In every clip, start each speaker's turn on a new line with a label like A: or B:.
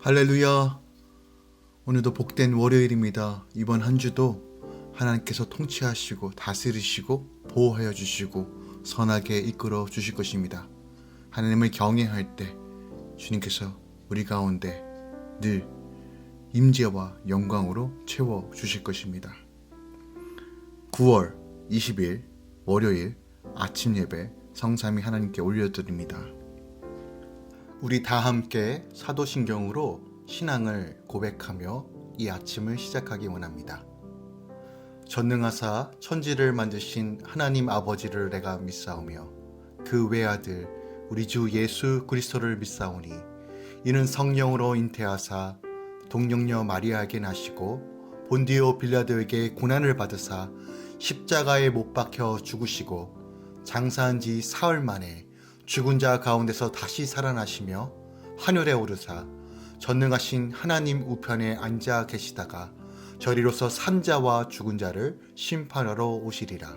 A: 할렐루야. 오늘도 복된 월요일입니다. 이번 한 주도 하나님께서 통치하시고 다스리시고 보호하여 주시고 선하게 이끌어 주실 것입니다. 하나님을 경외할 때 주님께서 우리 가운데 늘 임재와 영광으로 채워 주실 것입니다. 9월 20일 월요일 아침 예배 성삼위 하나님께 올려드립니다. 우리 다 함께 사도신경으로 신앙을 고백하며 이 아침을 시작하기 원합니다. 전능하사 천지를 만드신 하나님 아버지를 내가 믿사오며 그 외아들 우리 주 예수 그리스도를 믿사오니 이는 성령으로 잉태하사 동정녀 마리아에게 나시고 본디오 빌라도에게 고난을 받으사 십자가에 못 박혀 죽으시고 장사한 지 사흘 만에 죽은 자 가운데서 다시 살아나시며 하늘에 오르사 전능하신 하나님 우편에 앉아 계시다가 저리로서 산 자와 죽은 자를 심판하러 오시리라.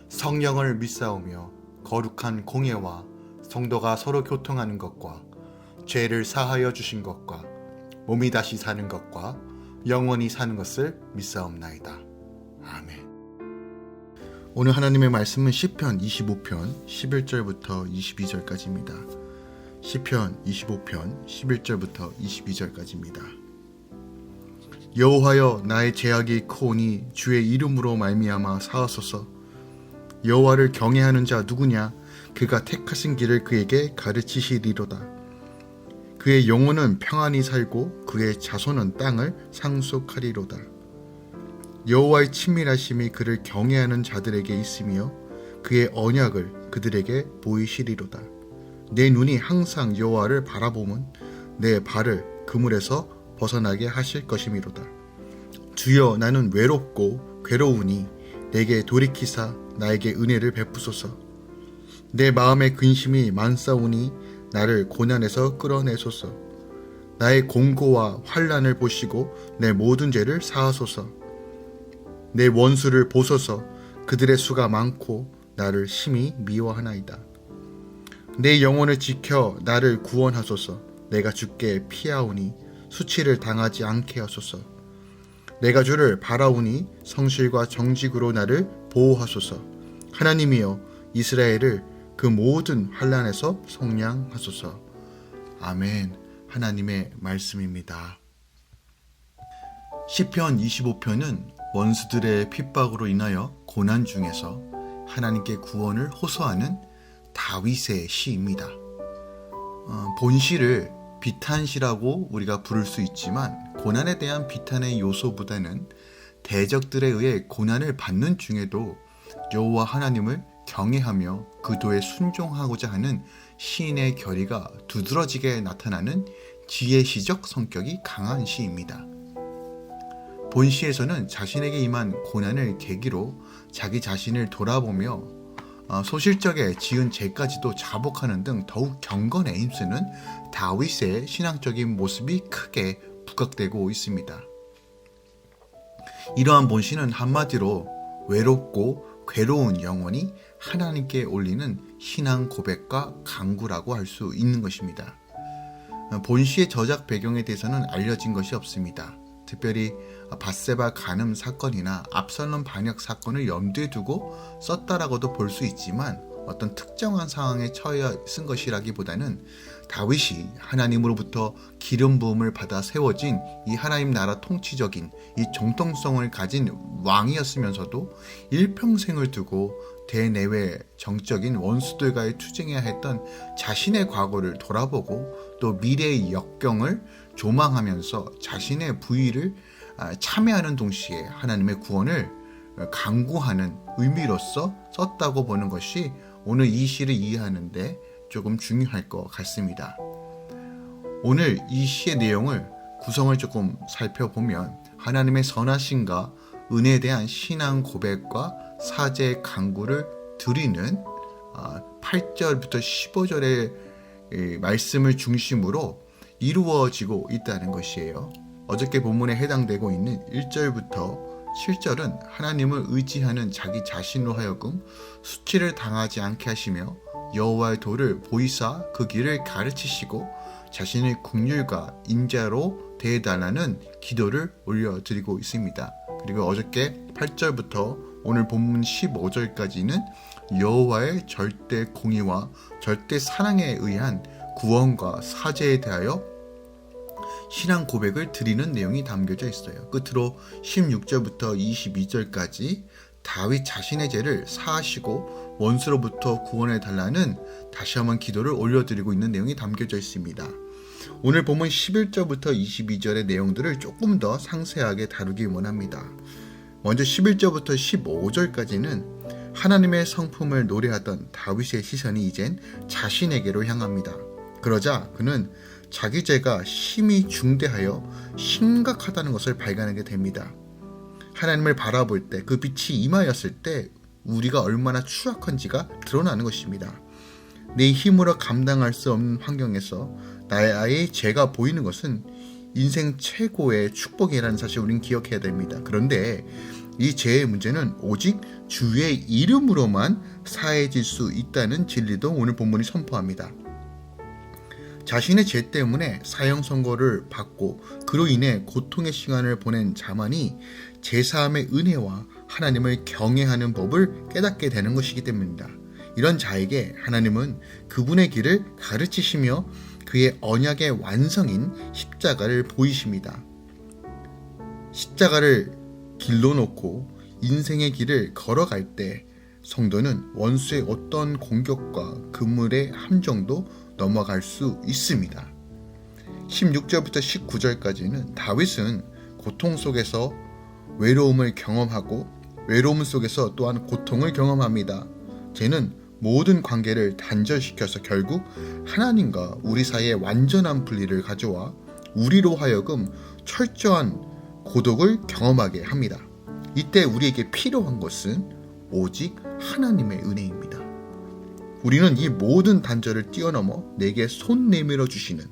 A: 성령을 믿사오며 거룩한 공예와 성도가 서로 교통하는 것과 죄를 사하여 주신 것과 몸이 다시 사는 것과 영원히 사는 것을 믿사옵나이다. 아멘. 오늘 하나님의 말씀은 시편 25편 11절부터 22절까지입니다. 시편 25편 11절부터 22절까지입니다. 여호와여 나의 죄악이 크오니 주의 이름으로 말미암아 사하소서. 여호와를 경외하는 자 누구냐? 그가 택하신 길을 그에게 가르치시리로다. 그의 영혼은 평안히 살고 그의 자손은 땅을 상속하리로다. 여호와의 친밀하심이 그를 경외하는 자들에게 있으며 그의 언약을 그들에게 보이시리로다. 내 눈이 항상 여호와를 바라보면 내 발을 그물에서 벗어나게 하실 것이미로다. 주여 나는 외롭고 괴로우니 내게 돌이키사 나에게 은혜를 베푸소서. 내 마음의 근심이 많사오니 나를 고난에서 끌어내소서. 나의 공고와 환난을 보시고 내 모든 죄를 사하소서. 내 원수를 보소서. 그들의 수가 많고 나를 심히 미워하나이다. 내 영혼을 지켜 나를 구원하소서. 내가 주께 피하오니 수치를 당하지 않게 하소서. 내가 주를 바라오니 성실과 정직으로 나를 보호하소서. 하나님이여 이스라엘을 그 모든 환난에서 속량하소서. 아멘. 하나님의 말씀입니다. 시편 25편은 원수들의 핍박으로 인하여 고난 중에서 하나님께 구원을 호소하는 다윗의 시입니다. 본시를 비탄시라고 우리가 부를 수 있지만 고난에 대한 비탄의 요소보다는 대적들에 의해 고난을 받는 중에도 여호와 하나님을 경외하며 그 도에 순종하고자 하는 시인의 결의가 두드러지게 나타나는 지혜시적 성격이 강한 시입니다. 본시에서는 자신에게 임한 고난을 계기로 자기 자신을 돌아보며 소실적에 지은 죄까지도 자복하는 등 더욱 경건에 힘쓰는 다윗의 신앙적인 모습이 크게 부각되고 있습니다. 이러한 본시는 한마디로 외롭고 괴로운 영혼이 하나님께 올리는 신앙 고백과 간구라고 할 수 있는 것입니다. 본시의 저작 배경에 대해서는 알려진 것이 없습니다. 특별히 밧세바 간음 사건이나 압살롬 반역 사건을 염두에 두고 썼다라고도 볼 수 있지만 어떤 특정한 상황에 처해 쓴 것이라기보다는 다윗이 하나님으로부터 기름 부음을 받아 세워진 이 하나님 나라 통치적인 이 정통성을 가진 왕이었으면서도 일평생을 두고 대내외 정적인 원수들과의 투쟁해야 했던 자신의 과거를 돌아보고 또 미래의 역경을 조망하면서 자신의 부위를 참여하는 동시에 하나님의 구원을 간구하는 의미로서 썼다고 보는 것이 오늘 이 시를 이해하는데 조금 중요할 것 같습니다. 오늘 이 시의 내용을 구성을 조금 살펴보면 하나님의 선하심과 은혜에 대한 신앙 고백과 사죄 간구를 드리는 8절부터 15절의 말씀을 중심으로 이루어지고 있다는 것이에요. 어저께 본문에 해당되고 있는 1절부터 7절은 하나님을 의지하는 자기 자신으로 하여금 수치를 당하지 않게 하시며 여호와의 도를 보이사 그 길을 가르치시고 자신의 긍휼과 인자로 대해달라는 기도를 올려드리고 있습니다. 그리고 어저께 8절부터 오늘 본문 15절까지는 여호와의 절대 공의와 절대 사랑에 의한 구원과 사죄에 대하여 신앙 고백을 드리는 내용이 담겨져 있어요. 끝으로 16절부터 22절까지 다윗 자신의 죄를 사하시고 원수로부터 구원해 달라는 다시 한번 기도를 올려드리고 있는 내용이 담겨져 있습니다. 오늘 본문 11절부터 22절의 내용들을 조금 더 상세하게 다루기 원합니다. 먼저 11절부터 15절까지는 하나님의 성품을 노래하던 다윗의 시선이 이젠 자신에게로 향합니다. 그러자 그는 자기 죄가 심히 중대하여 심각하다는 것을 발견하게 됩니다. 하나님을 바라볼 때 그 빛이 임하였을 때 우리가 얼마나 추악한지가 드러나는 것입니다. 내 힘으로 감당할 수 없는 환경에서 나의 죄가 보이는 것은 인생 최고의 축복이라는 사실을 우리는 기억해야 됩니다. 그런데 이 죄의 문제는 오직 주의 이름으로만 사해질 수 있다는 진리도 오늘 본문이 선포합니다. 자신의 죄 때문에 사형 선고를 받고 그로 인해 고통의 시간을 보낸 자만이 제사함의 은혜와 하나님을 경외하는 법을 깨닫게 되는 것이기 때문입니다. 이런 자에게 하나님은 그분의 길을 가르치시며 그의 언약의 완성인 십자가를 보이십니다. 십자가를 길로 놓고 인생의 길을 걸어갈 때 성도는 원수의 어떤 공격과 그물의 함정도 넘어갈 수 있습니다. 16절부터 19절까지는 다윗은 고통 속에서 외로움을 경험하고 외로움 속에서 또한 고통을 경험합니다. 죄는 모든 관계를 단절시켜서 결국 하나님과 우리 사이에 완전한 분리를 가져와 우리로 하여금 철저한 고독을 경험하게 합니다. 이때 우리에게 필요한 것은 오직 하나님의 은혜입니다. 우리는 이 모든 단절을 뛰어넘어 내게 손 내밀어 주시는,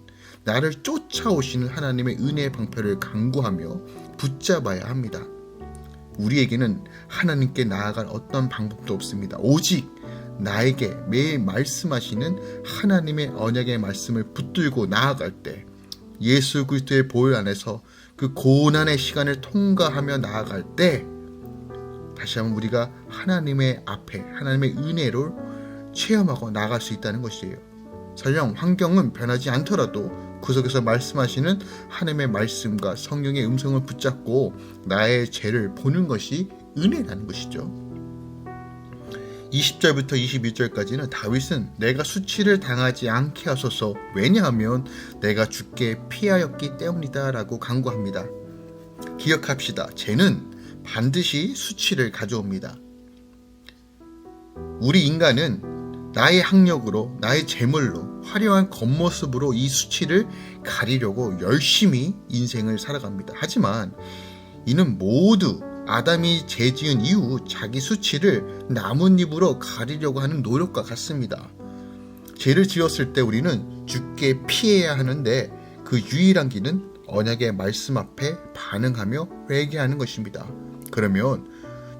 A: 나를 쫓아오시는 하나님의 은혜의 방패를 간구하며 붙잡아야 합니다. 우리에게는 하나님께 나아갈 어떤 방법도 없습니다. 오직 나에게 매일 말씀하시는 하나님의 언약의 말씀을 붙들고 나아갈 때, 예수 그리스도의 보혈 안에서 그 고난의 시간을 통과하며 나아갈 때 다시 한번 우리가 하나님의 앞에 하나님의 은혜를 체험하고 나아갈 수 있다는 것이에요. 설령 환경은 변하지 않더라도 그 속에서 말씀하시는 하나님의 말씀과 성령의 음성을 붙잡고 나의 죄를 보는 것이 은혜라는 것이죠. 20절부터 21절까지는 다윗은 내가 수치를 당하지 않게 하소서, 왜냐하면 내가 주께 피하였기 때문이다 라고 간구합니다. 기억합시다. 죄는 반드시 수치를 가져옵니다. 우리 인간은 나의 학력으로, 나의 재물로, 화려한 겉모습으로 이 수치를 가리려고 열심히 인생을 살아갑니다. 하지만 이는 모두 아담이 죄 지은 이후 자기 수치를 나뭇잎으로 가리려고 하는 노력과 같습니다. 죄를 지었을 때 우리는 주께 피해야 하는데 그 유일한 길은 언약의 말씀 앞에 반응하며 회개하는 것입니다. 그러면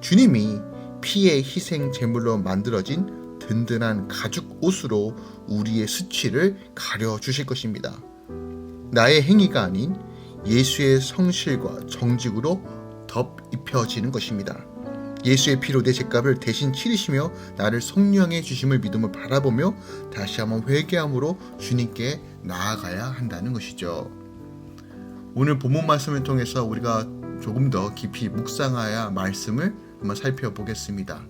A: 주님이 피의 희생 제물로 만들어진 든든한 가죽 옷으로 우리의 수치를 가려주실 것입니다. 나의 행위가 아닌 예수의 성실과 정직으로 덧입혀지는 것입니다. 예수의 피로 내 죄값을 대신 치르시며 나를 성령의 주심을 믿음을 바라보며 다시 한번 회개함으로 주님께 나아가야 한다는 것이죠. 오늘 본문 말씀을 통해서 우리가 조금 더 깊이 묵상하여 말씀을 한번 살펴보겠습니다.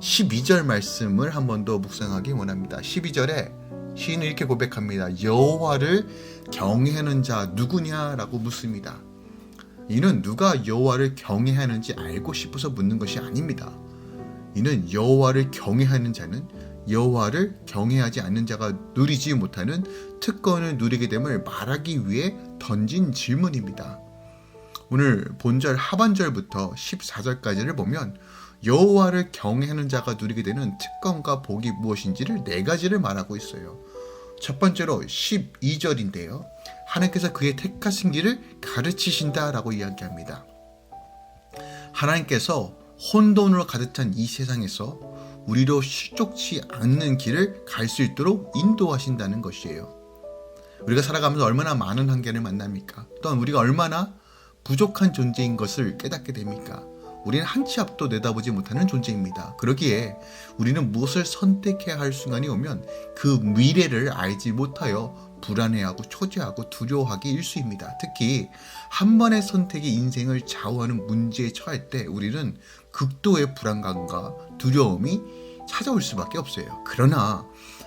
A: 12절 말씀을 한 번 더 묵상하기 원합니다. 12절에 시인은 이렇게 고백합니다. 여호와를 경외하는 자 누구냐라고 묻습니다. 이는 누가 여호와를 경외하는지 알고 싶어서 묻는 것이 아닙니다. 이는 여호와를 경외하는 자는 여호와를 경외하지 않는 자가 누리지 못하는 특권을 누리게 됨을 말하기 위해 던진 질문입니다. 오늘 본절 하반절부터 14절까지를 보면 여호와를 경외하는 자가 누리게 되는 특권과 복이 무엇인지를 4가지를 말하고 있어요. 첫 번째로 12절인데요. 하나님께서 그의 택하신 길을 가르치신다라고 이야기합니다. 하나님께서 혼돈으로 가득 찬 이 세상에서 우리로 실족치 않는 길을 갈 수 있도록 인도하신다는 것이에요. 우리가 살아가면서 얼마나 많은 한계를 만납니까? 또한 우리가 얼마나 부족한 존재인 것을 깨닫게 됩니까? 우리는 한 치 앞도 내다보지 못하는 존재입니다. 그러기에 우리는 무엇을 선택해야 할 순간이 오면 그 미래를 알지 못하여 불안해하고 초조하고 두려워하기 일쑤입니다. 특히 한 번의 선택이 인생을 좌우하는 문제에 처할 때 우리는 극도의 불안감과 두려움이 찾아올 수밖에 없어요. 그러나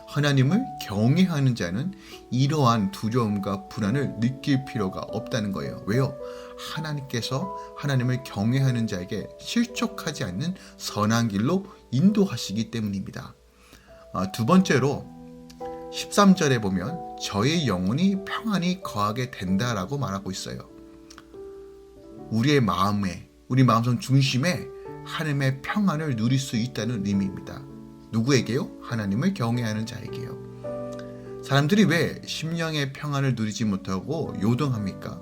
A: 하나님을 경외하는 자는 이러한 두려움과 불안을 느낄 필요가 없다는 거예요. 왜요? 하나님께서 하나님을 경외하는 자에게 실족하지 않는 선한 길로 인도하시기 때문입니다. 두 번째로 13절에 보면 저의 영혼이 평안히 거하게 된다라고 말하고 있어요. 우리 마음속 중심에 하나님의 평안을 누릴 수 있다는 의미입니다. 누구에게요? 하나님을 경외하는 자에게요. 사람들이 왜 심령의 평안을 누리지 못하고 요동합니까?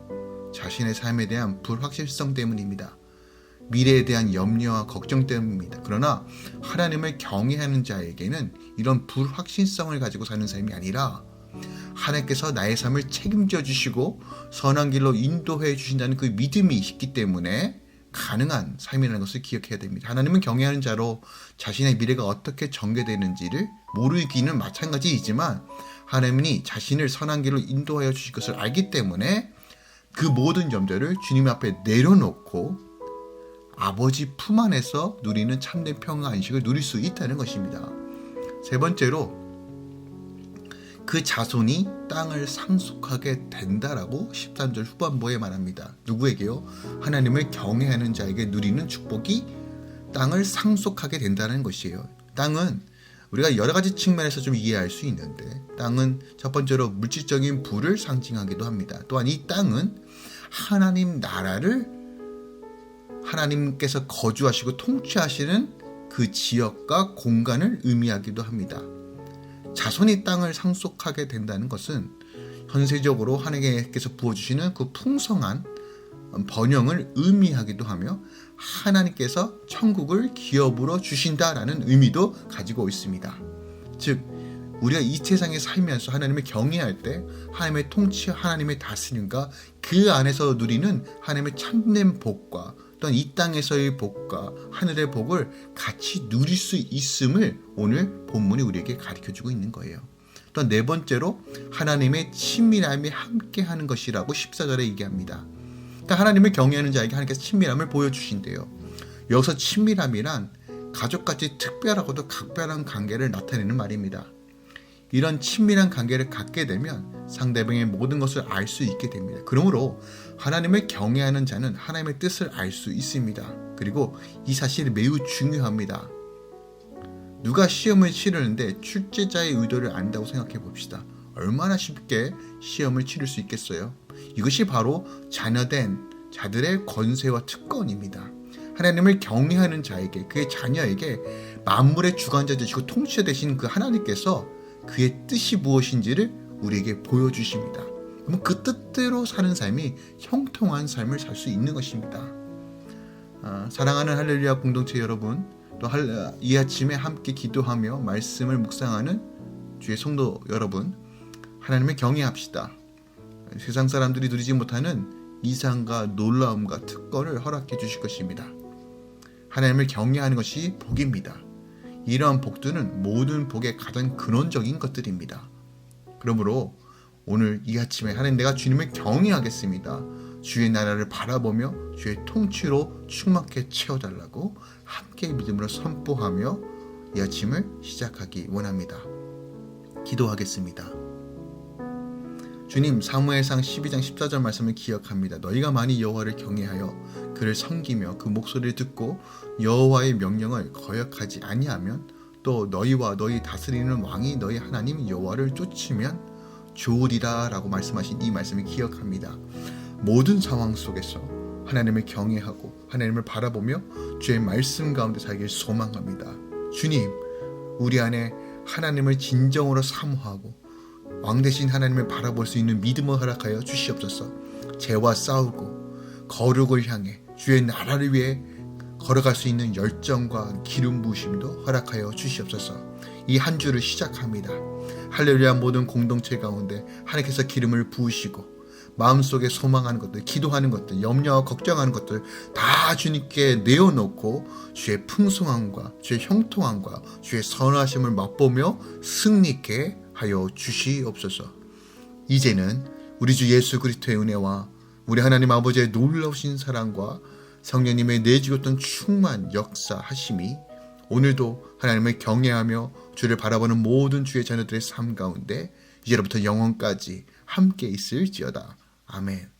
A: 자신의 삶에 대한 불확실성 때문입니다. 미래에 대한 염려와 걱정 때문입니다. 그러나 하나님을 경외하는 자에게는 이런 불확실성을 가지고 사는 삶이 아니라 하나님께서 나의 삶을 책임져 주시고 선한 길로 인도해 주신다는 그 믿음이 있기 때문에 가능한 삶이라는 것을 기억해야 됩니다. 하나님은 경외하는 자로 자신의 미래가 어떻게 전개되는지를 모르기는 마찬가지이지만 하나님이 자신을 선한 길로 인도하여 주실 것을 알기 때문에 그 모든 염려를 주님 앞에 내려놓고 아버지 품 안에서 누리는 참된 평화 안식을 누릴 수 있다는 것입니다. 세 번째로 그 자손이 땅을 상속하게 된다라고 13절 후반부에 말합니다. 누구에게요? 하나님을 경외하는 자에게 누리는 축복이 땅을 상속하게 된다는 것이에요. 땅은 우리가 여러 가지 측면에서 좀 이해할 수 있는데 땅은 첫 번째로 물질적인 부를 상징하기도 합니다. 또한 이 땅은 하나님 나라를 하나님께서 거주하시고 통치하시는 그 지역과 공간을 의미하기도 합니다. 자손이 땅을 상속하게 된다는 것은 현세적으로 하나님께서 부어주시는 그 풍성한 번영을 의미하기도 하며 하나님께서 천국을 기업으로 주신다라는 의미도 가지고 있습니다. 즉 우리가 이 세상에 살면서 하나님을 경외할 때 하나님의 통치, 하나님의 다스림과 그 안에서 누리는 하나님의 참된 복과 또한 이 땅에서의 복과 하늘의 복을 같이 누릴 수 있음을 오늘 본문이 우리에게 가르쳐주고 있는 거예요. 또한 네 번째로 하나님의 친밀함이 함께하는 것이라고 14절에 얘기합니다. 그러니까 하나님을 경외하는 자에게 하나님께서 친밀함을 보여주신대요. 여기서 친밀함이란 가족같이 특별하고도 각별한 관계를 나타내는 말입니다. 이런 친밀한 관계를 갖게 되면 상대방의 모든 것을 알 수 있게 됩니다. 그러므로 하나님을 경외하는 자는 하나님의 뜻을 알 수 있습니다. 그리고 이 사실이 매우 중요합니다. 누가 시험을 치르는데 출제자의 의도를 안다고 생각해 봅시다. 얼마나 쉽게 시험을 치를 수 있겠어요? 이것이 바로 자녀된 자들의 권세와 특권입니다. 하나님을 경외하는 자에게, 그의 자녀에게 만물의 주관자 되시고 통치자 되신 그 하나님께서 그의 뜻이 무엇인지를 우리에게 보여주십니다. 그러면 그 뜻대로 사는 삶이 형통한 삶을 살 수 있는 것입니다. 사랑하는 할렐루야 공동체 여러분, 또 이 아침에 함께 기도하며 말씀을 묵상하는 주의 성도 여러분, 하나님을 경외합시다. 세상 사람들이 누리지 못하는 이상과 놀라움과 특권을 허락해 주실 것입니다. 하나님을 경외하는 것이 복입니다. 이러한 복들은 모든 복의 가장 근원적인 것들입니다. 그러므로 오늘 이 아침에 하나님, 내가 주님을 경외하겠습니다. 주의 나라를 바라보며 주의 통치로 충만하게 채워달라고 함께 믿음으로 선포하며 이 아침을 시작하기 원합니다. 기도하겠습니다. 주님, 사무엘상 12장 14절 말씀을 기억합니다. 너희가 많이 여호와를 경외하여 그를 섬기며 그 목소리를 듣고 여호와의 명령을 거역하지 아니하면 또 너희와 너희 다스리는 왕이 너희 하나님 여호와를 쫓으면 좋으리라 라고 말씀하신 이 말씀을 기억합니다. 모든 상황 속에서 하나님을 경외하고 하나님을 바라보며 주의 말씀 가운데 살길 소망합니다. 주님, 우리 안에 하나님을 진정으로 사모하고 왕 대신 하나님을 바라볼 수 있는 믿음을 허락하여 주시옵소서. 죄와 싸우고 거룩을 향해 주의 나라를 위해 걸어갈 수 있는 열정과 기름 부으심도 허락하여 주시옵소서. 이 한 주를 시작합니다. 할렐루야 모든 공동체 가운데 하나님께서 기름을 부으시고 마음속에 소망하는 것들, 기도하는 것들, 염려하고 걱정하는 것들 다 주님께 내어놓고 주의 풍성함과 주의 형통함과 주의 선하심을 맛보며 승리케 하여 주시옵소서. 이제는 우리 주 예수 그리스도의 은혜와 우리 하나님 아버지의 놀라우신 사랑과 성령님의 내주었던 충만 역사하심이 오늘도 하나님을 경외하며 주를 바라보는 모든 주의 자녀들의 삶 가운데 이제로부터 영원까지 함께 있을지어다. 아멘.